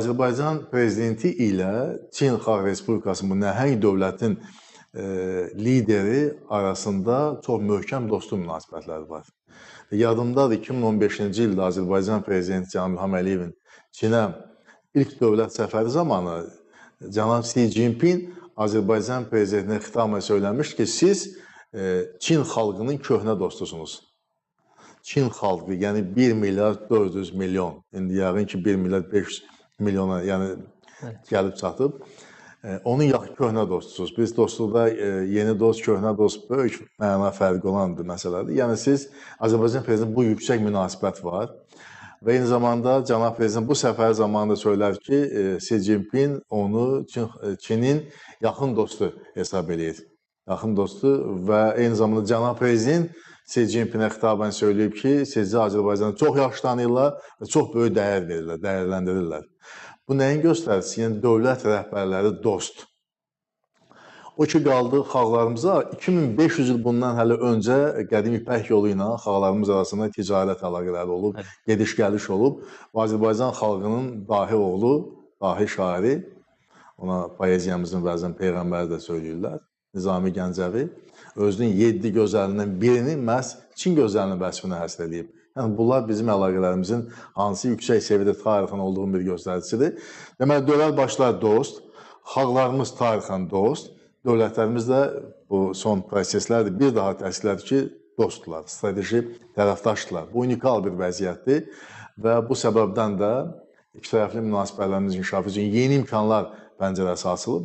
Azərbaycan prezidenti ilə Çin Xalq Respublikasının bu nəhəng dövlətin lideri arasında çox möhkəm dostluq münasibətləri var. Yadımdadır 2015-ci ildə Azərbaycan prezidenti cənab İlham Əliyevin Çinə ilk dövlət səfəri zamanı cənab Xi Jinping Azərbaycan prezidentinə xitamla söyləmiş ki, siz Çin xalqının köhnə dostusunuz. Çin xalqı, yəni 1 milyard 400 milyon, indi yəqin ki 1 milyard 500 milyona gəlib çatıb. Onun yaxın köhnə dostusunuz. Biz dostluqda yeni dost, köhnə dost böyük məna fərqi olan bir məsələdir. Yəni siz Azərbaycan prezidenti bu yüksək münasibət var. Və eyni zamanda cənab prezident bu səfər zamanında söylər ki, Xi Jinping onu Çinin yaxın dostu hesab edir. Yaxın dostu və eyni zamanda cənab prezident Xi Jinpingə xitabən söyləyib ki, sizi Azərbaycanı çox yaxşı tanıyırlar və çox böyük dəyər verirlər, dəyərləndirirlər. Bu nəyin göstərisi? Yəni, dövlət rəhbərləri dost. O ki, qaldı xalqlarımıza 2500 il bundan hələ öncə qədim İpək yolu ilə xalqlarımız arasında ticarət əlaqələri olub, gediş-gəliş olub. Azərbaycan xalqının dahi oğlu, dahi şairi, ona poeziyamızın bəzən peyğəmbəri də söyləyirlər, Nizami Gəncəvi, özünün 7 gözəlindən birini məhz Çin gözəlinin vəsfinə həsr edib. Yəni, bunlar bizim əlaqələrimizin hansı yüksək səviyyədə tarixən olduğu bir göstəricisidir. Deməli, dövlət başlar dost, xalqlarımız tarixən dost, dövlətlərimiz də bu son proseslərdir. Bir daha təəssüflədir ki, dostdular, strateji tərəfdaşdılar. Bu unikal bir vəziyyətdir və bu səbəbdən də ikitərəfli münasibətlərimiz inkişafı üçün yeni imkanlar pəncərəsi açılıb.